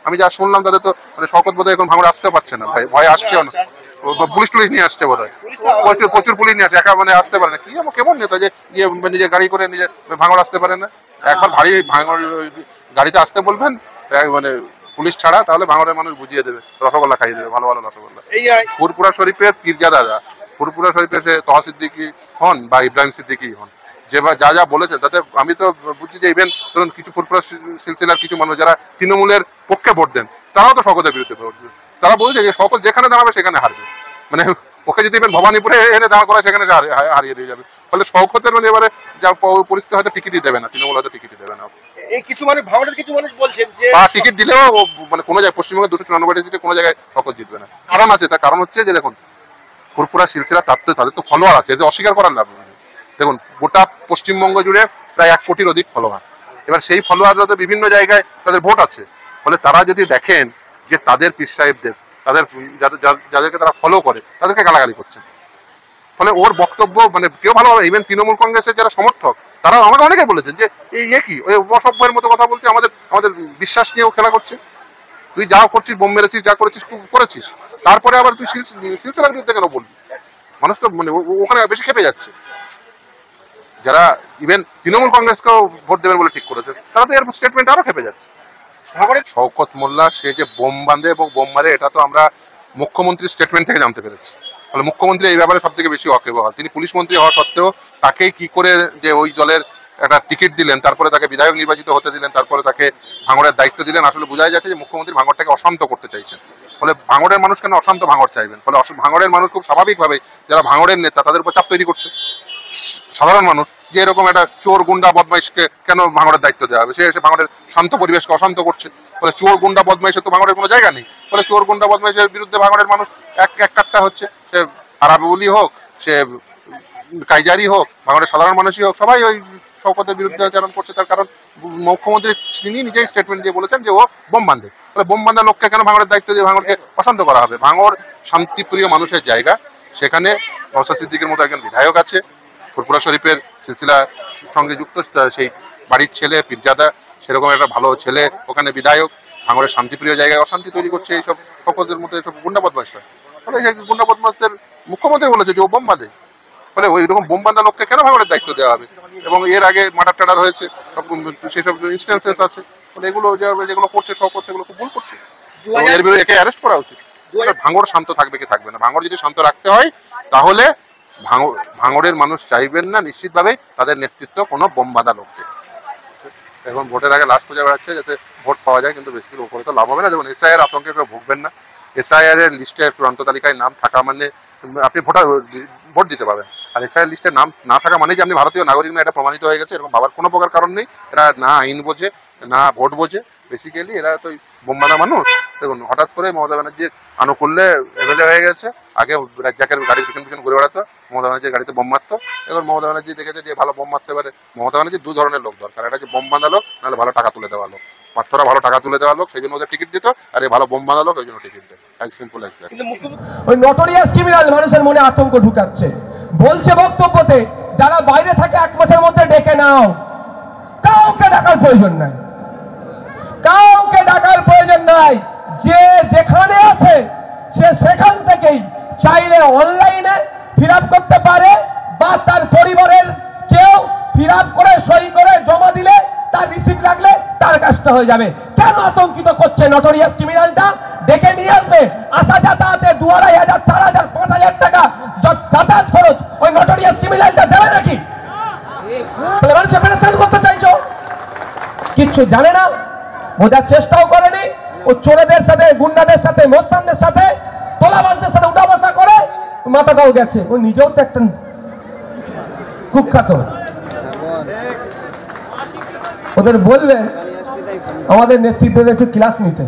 আমি যা শুনলাম তাদের তো মানে শওকত বোধহয় এখন ভাঙড়ে আসতে পারছে না, ভাই ভয় আসছেও না, পুলিশ টুলিশ নিয়ে আসছে বোধহয়, প্রচুর পুলিশ নিয়ে আসছে, একা মানে আসতে পারে না। কি কেমন নেতা যে নিজে গাড়ি করে নিজে ভাঙড় আসতে পারে না? একবার ভারী ভাঙড় গাড়িতে আসতে বলবেন মানে পুলিশ ছাড়া, তাহলে ভাঙড়ের মানুষ বুঝিয়ে দেবে, রসগোল্লা খাইয়ে দেবে, ভালো ভালো রসগোল্লা। ফুরপুরা শরীফের পীরজাদা, ফুরপুরা শরীফের তহা সিদ্দিকী হন বা ইব্রাহিম সিদ্দিকী হন, যে যা যা বলেছেন তাতে আমি তো বুঝছি যে ইভেন ধরুন কিছু ফুরপুরা সিলসিলার কিছু মানুষ যারা তৃণমূলের পক্ষে ভোট দেন, তারাও তো শওকতের বিরুদ্ধে ভোট দেবে। তারা বলছে যে শওকত যেখানে দাঁড়াবে সেখানে হারবে, মানে ওকে যদি ইভেন ভবানীপুরে এনে দাঁড় করা সেখানে হারিয়ে দিয়ে যাবে। ফলে শওকতের মানে এবারে যা পরিস্থিতি হয়তো টিকিটই দেবে না, তৃণমূল হয়তো টিকিটই দেবে না। এই কিছু মানে ভাঙড়ের কিছু মানুষ বলছেন যে টিকিট দিলেও মানে কোনো জায়গায় পশ্চিমবঙ্গের 294 সিটে কোনো জায়গায় শওকত জিতবে না। কারণ আছে, তার কারণ হচ্ছে যে দেখুন ফুরফুরা সিলসিলা তাদের তো ফলোয়ার আছে, এটা অস্বীকার করার লাভ নেই। দেখুন গোটা পশ্চিমবঙ্গ জুড়ে প্রায় 1 কোটির অধিক ফলোয়ার, এবার সেই ফলোয়াররা তো বিভিন্ন জায়গায় তাদের ভোট আছে। ফলে তারা যদি দেখেন যে তাদের পীর সাহেবদের, তাদের যাদেরকে তারা ফলো করে তাদেরকে গালাগালি করছেন, ফলে ওর বক্তব্য মানে কেউ ভালোভাবে, ইভেন তৃণমূল কংগ্রেসের যারা সমর্থক তারাও আমাকে অনেকে বলেছেন যে এই কি ওই অসভ্যের মতো কথা বলছে, আমাদের বিশ্বাস নিয়েও খেলা করছে, তুই যা করছিস বোম মেরেছিস যা করেছিস তারপরে আবার তুই সিলসিলার বিরুদ্ধে কেন বলবি? মানুষ তো মানে ওখানে বেশি খেপে যাচ্ছে। যারা ইভেন তৃণমূল কংগ্রেসকেও ভোট দেবেন বলে ঠিক করেছে তারা তো এর স্টেটমেন্ট আরো খেপে যাচ্ছে। শওকত মোল্লা সে যে বোম বাঁধে এবং বোম মারে এটা তো আমরা মুখ্যমন্ত্রীর স্টেটমেন্ট থেকে জানতে পেরেছি। ফলে মুখ্যমন্ত্রী এই ব্যাপারে সব থেকে বেশি ওয়াকিবহাল। তিনি পুলিশ মন্ত্রী হওয়া সত্ত্বেও তাকেই কি করে যে ওই দলের একটা টিকিট দিলেন, তারপরে তাকে বিধায়ক নির্বাচিত হতে দিলেন, তারপরে তাকে ভাঙড়ের দায়িত্ব দিলেন, আসলে বোঝাই যাচ্ছে যে মুখ্যমন্ত্রী ভাঙড়টাকে অশান্ত করতে চাইছেন। ফলে ভাঙড়ের মানুষ কেন অশান্ত ভাঙড় চাইবেন? ফলে ভাঙড়ের মানুষ খুব স্বাভাবিকভাবে যারা ভাঙড়ের নেতা তাদের উপর চাপ তৈরি করছে সাধারণ মানুষ, যে এরকম একটা চোর গুন্ডা বদমাইশকে কেন ভাঙড়ের দায়িত্ব দেওয়া হবে, সে এসে ভাঙড়ের শান্ত পরিবেশকে অশান্ত করছে। ফলে চোর গুন্ডা বদমাইশের তো ভাঙড়ের কোনো জায়গা নেই। ফলে চোর গুন্ডা বদমাইশের বিরুদ্ধে ভাঙড়ের মানুষ এক কাট্টা হচ্ছে, সে আরাবুলি হোক, সে কাইজারি হোক, ভাঙড়ের সাধারণ মানুষই হোক, সবাই ওই শওকতের বিরুদ্ধে আচরণ করছে। তার কারণ মুখ্যমন্ত্রী তিনি নিজেই স্টেটমেন্ট দিয়ে বলেছেন যে ও বোম বাঁধে। ফলে বোম বাঁধা লোককে কেন ভাঙড়ের দায়িত্ব দিয়ে ভাঙড়কে অশান্ত করা হবে? ভাঙড় শান্তিপ্রিয় মানুষের জায়গা, সেখানে নওশাদ সিদ্দিকের মতো একজন বিধায়ক আছে, ফুরফুরা শরীফের সিলসিলার সঙ্গে যুক্ত সেই বাড়ির ছেলে পীরজাদা, সেরকম একটা ভালো ছেলে ওখানে বিধায়ক। ভাঙড়ের শান্তিপ্রিয় জায়গায় অশান্তি তৈরি করছে এইসব শওকতের মতো এইসব গুন্ডা বদমাশরা। ফলে এই গুন্ডা বদমাশদের মুখ্যমন্ত্রী বলেছে যে ও বোম বাঁধে। ফলে ওই রকম বোম বাঁধা লোককে কেন ভাঙড়ের দায়িত্ব দেওয়া হবে? এবং এর আগে মার্ডার টাডার হয়েছে, সেসব ইনস্টেন্সেস আছে। ফলে এগুলো যেগুলো করছে শওকত সেগুলো খুব ভুল করছে, এর বিরুদ্ধে একে অ্যারেস্ট করা উচিত। ভাঙড় শান্ত থাকবে কি থাকবে না, ভাঙড় যদি শান্ত রাখতে হয় তাহলে ভাঙড়ের মানুষ চাইবেন না নিশ্চিতভাবে তাদের নেতৃত্ব কোনো বোম বাঁধা লোককে। এখন ভোটের আগে লাশ খুঁজে বেড়াচ্ছে যাতে ভোট পাওয়া যায়, কিন্তু বেশি উপরে তো লাভ হবে না। যেমন এসআইআর আতঙ্কে কেউ ভুগবেন না, এসআইআর এর লিস্টে চূড়ান্ত তালিকায় নাম থাকা মানে আপনি ভোট দিতে পারবেন, আর এসআইআর লিস্টে নাম না থাকা মানে যে আপনি ভারতীয় নাগরিক না, এটা প্রমাণিত হয়ে গেছে। এরকম ভাবার কোনো প্রকার কারণ নেই। এরা না আইন বোঝে না ভোট বোঝে, বেসিক্যালি এরা তো বোম বাঁধা মানুষ। দেখুন হঠাৎ করে মমতা ব্যানার্জির আনুকূল্যে এমএলএ হয়ে গেছে, আগে রাজ্জাকের গাড়ির পিছন ঘুরে বেড়াতো, মমতা ব্যানার্জির গাড়িতে বোম মারতো। এবার মমতা ব্যানার্জি দেখেছে যে ভালো বোম মারতে পারে। মমতা ব্যানার্জির 2 ধরনের লোক দরকার, একটা হচ্ছে বোম বাঁধা লোক, নাহলে ভালো টাকা তুলে দেওয়া লোক। পার্থরা ভালো টাকা তুলে দেওয়া লোক, সেই জন্য ওদের টিকিট দিত, আর এই ভালো বোম বাঁধা লোক ওই জন্য টিকিট দেয়। Simple as that. ওই নটোরিয়াস ক্রিমিনাল মানুষের মনে আতঙ্ক ঢুকাচ্ছে, বলছে বক্তব্যতে যারা বাইরে থাকে 1 মাসের মধ্যে ডেকে নাও, কাউকে ডাকার প্রয়োজন নাই, কাউকে ডাকার প্রয়োজন নাই। যে যেখানে আছে সে সেখান থেকেই চাইলে অনলাইনে ফিল আপ করতে পারে, বা তার পরিবারের কেউ ফিল আপ করে সই করে জমা দিলে তার রিসিপ্ট রাখলে তার কাজটা হয়ে যাবে। কেন আতঙ্কিত করছে নটোরিয়াস ক্রিমিনালটা? ডেকে নিয়ে আসবে, আসা যাতায়াতে 2,500, 4,000, 5,000 টাকা যাতায়াত খরচ ওই নটোরিয়াস ক্রিমিনালটা দেবে নাকি? তাহলে মানুষ অপারেশন করতে চাইছো, কিচ্ছু জানে না, বোঝার চেষ্টাও করেনি। ও চোরেদের সাথে, গুন্ডাদের সাথে, মোস্তানদের সাথে, তোলাবাজদের সাথে উঠা বসা করে মাথাটাও গেছে। ও নিজেও তো একটা কুখ্যাত। ওদের বলবেন আমাদের নেতৃত্বদের একটু ক্লাস নিতে,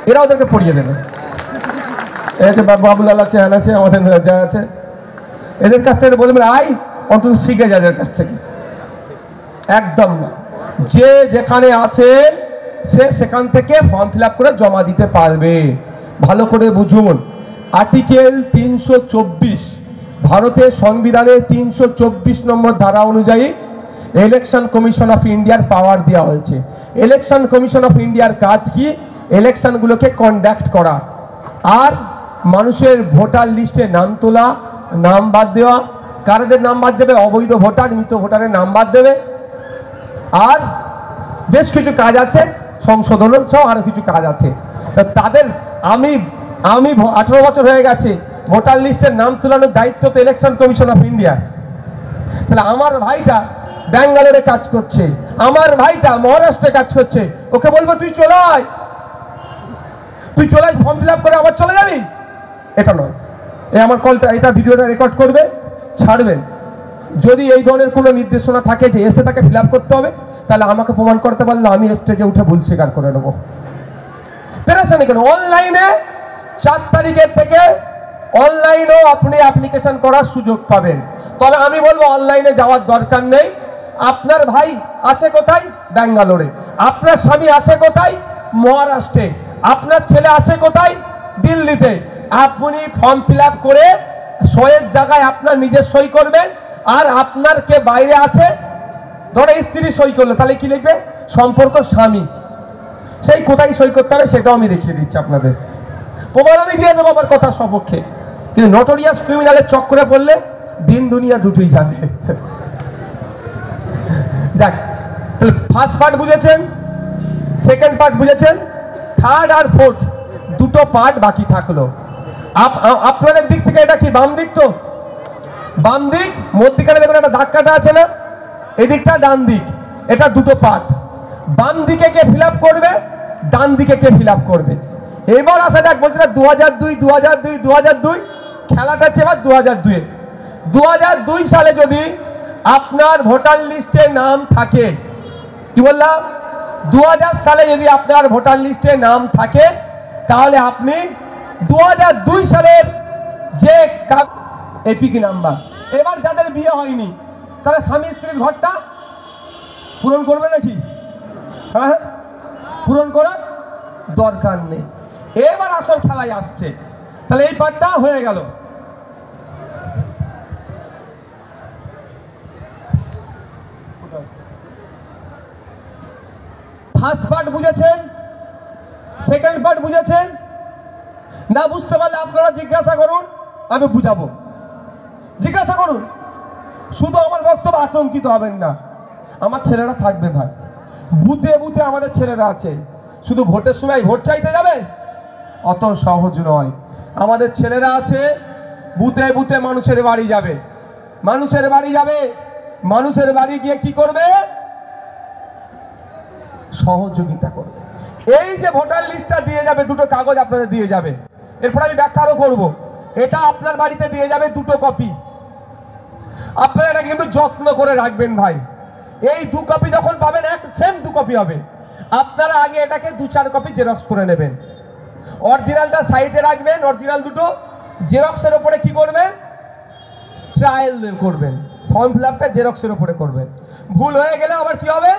এরা ওদেরকে পড়িয়ে দেবে। এই যে বাবুলাল আছে, হ্যান আছে, আমাদের যা আছে, এদের কাছ থেকে বলবেন আই অন্তত শিখে যায় এদের কাছ থেকে। একদম না, যে যেখানে আছে সে সেখান থেকে ফর্ম ফিল আপ করে জমা দিতে পারবে। ভালো করে বুঝুন, আর্টিকেল 324 ভারতের সংবিধানের 324 নম্বর ধারা অনুযায়ী ইলেকশন কমিশন অফ ইন্ডিয়ার পাওয়ার দেওয়া হয়েছে। ইলেকশন কমিশন অফ ইন্ডিয়ার কাজ কি? ইলেকশনগুলোকে কন্ডাক্ট করা, আর মানুষের ভোটার লিস্টে নাম তোলা, নাম বাদ দেওয়া, কারদের নাম বাদ যাবে, অবৈধ ভোটার, মৃত ভোটারের নাম বাদ দেবে, আর বেশ কিছু কাজ আছে, সংশোধন সহ আরো কিছু কাজ আছে। তাদের আমি 18 বছর হয়ে গেছে, ভোটার লিস্টের নাম তোলানোর দায়িত্ব তো ইলেকশন কমিশন অফ ইন্ডিয়া। তাহলে আমার ভাইটা ব্যাঙ্গালোরে কাজ করছে, আমার ভাইটা মহারাষ্ট্রে কাজ করছে, ওকে বলবো তুই চলে আয় ফর্ম ফিল আপ করে আবার চলে যাবি? এটা নয়। এই আমার কলটা, এটা ভিডিওটা রেকর্ড করবে, ছাড়বেন। যদি এই ধরনের কোনো নির্দেশনা থাকে যে এসে তাকে ফিল আপ করতে হবে, তাহলে আমাকে প্রমাণ করতে পারলে আমি স্টেজে উঠে ভুল স্বীকার করে নেবো। পেরেছেন কেন? অনলাইনে 4 তারিখের থেকে অনলাইনেও আপনি অ্যাপ্লিকেশন করার সুযোগ পাবেন। তবে আমি বলবো অনলাইনে যাওয়ার দরকার নেই। আপনার ভাই আছে কোথায়? ব্যাঙ্গালোরে। আপনার স্বামী আছে কোথায়? মহারাষ্ট্রে। আপনার ছেলে আছে কোথায়? দিল্লিতে। আপনি ফর্ম ফিল আপ করে সইয়ের জায়গায় আপনার নিজের সই করবেন, আর আপনার কে বাইরে আছে, ধরো স্ত্রী সই করলো, তাহলে কি লিখবে? সম্পর্ক স্বামী। সেই কোথায় সই করতে হবে সেটাও আমি দেখিয়ে দিচ্ছি আপনাদের, প্রমাণ আমি দিয়ে দেবো আমার কথার সপক্ষে। কিন্তু নটোরিয়াস ক্রিমিনালের চক্করে পড়লে দিন দুনিয়া দুটোই যাবে। যাক, তাহলে ফার্স্ট পার্ট বুঝেছেন, সেকেন্ড পার্ট বুঝেছেন, থার্ড আর ফোর্থ দুটো পার্ট বাকি থাকলো। আপনাদের দিক থেকে এটা কি বাম দিক? তো বাম দিক, মধ্যিখানে দেখুন একটা দাগ কাটা আছে না, এদিকটা ডান দিক, এটা দুটো পার্ট। বাম দিকে কে ফিল আপ করবে, ডান দিকে কে ফিল আপ করবে। এবার আসা যাক, বলছে না 2002 খেলাটা হচ্ছে এবার 2002 সালে যদি আপনার ভোটার লিস্টে নাম থাকে, কি বললাম, 2000 সালে যদি আপনার ভোটার লিস্টে নাম থাকে, তাহলে আপনি 2002 সালের যে এপিকি নাম্বার, এবার যাদের বিয়ে হয়নি তারা স্বামী স্ত্রীর ঘরটা পূরণ করবে নাকি? হ্যাঁ, পূরণ করার দরকার নেই। এবার আসল খেলায় আসছে। তাহলে এই পার্টটা হয়ে গেল। ফার্স্ট পার্ট বুঝেছেন, সেকেন্ড পার্ট বুঝেছেন? না বুঝতে পারলে আপনারা জিজ্ঞাসা করুন, আমি বুঝাবো। জিজ্ঞাসা করুন, শুধু আমার বক্তব্য আতঙ্কিত হবেন না। আমার ছেলেরা থাকবে ভাই, বুথে বুথে আমাদের ছেলেরা আছে। শুধু ভোটের সময় ভোট চাইতে যাবে, অত সহজ নয়। আমাদের ছেলেরা আছে, বুথে বুথে মানুষের বাড়ি যাবে, মানুষের বাড়ি গিয়ে কি করবে? সহযোগিতা করবে। এই যে ভোটার লিস্টটা দিয়ে যাবে, দুটো কাগজ আপনাদের দিয়ে যাবে, এরপর আমি ব্যাখ্যা আরো করবো। এটা আপনার বাড়িতে দিয়ে যাবে 2 কপি। আপনারা এটা কিন্তু যত্ন করে রাখবেন ভাই। এই 2 কপি যখন পাবেন, সেম 2 কপি হবে। আপনারা আগে এটাকে 2-4 কপি জেরক্স করে নেবেন, অরিজিনালটা সাইডে রাখবেন, অরিজিনাল দুটো জেরক্সের উপরে কি করবেন? ট্রায়াল করবেন। ফর্ম ফিল আপটা জেরক্সের উপরে করবেন। ভুল হয়ে গেলে আবার কি হবে?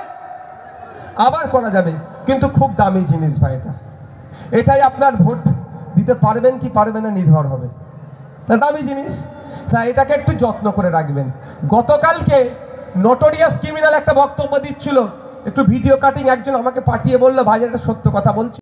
আবার করা যাবে। কিন্তু খুব দামি জিনিস ভাই এটা। এটাই আপনার ভোট দিতে পারবেন কি পারবেন না নির্ভর হবে। দামি জিনিস, তাই এটাকে একটু যত্ন করে রাখবেন। গতকালকে নটোরিয়াস ক্রিমিনাল একটা বক্তব্য দিচ্ছিল, একটু ভিডিও কাটিং একজন আমাকে পাঠিয়ে বললো, ভাই এটা সত্য কথা বলছি।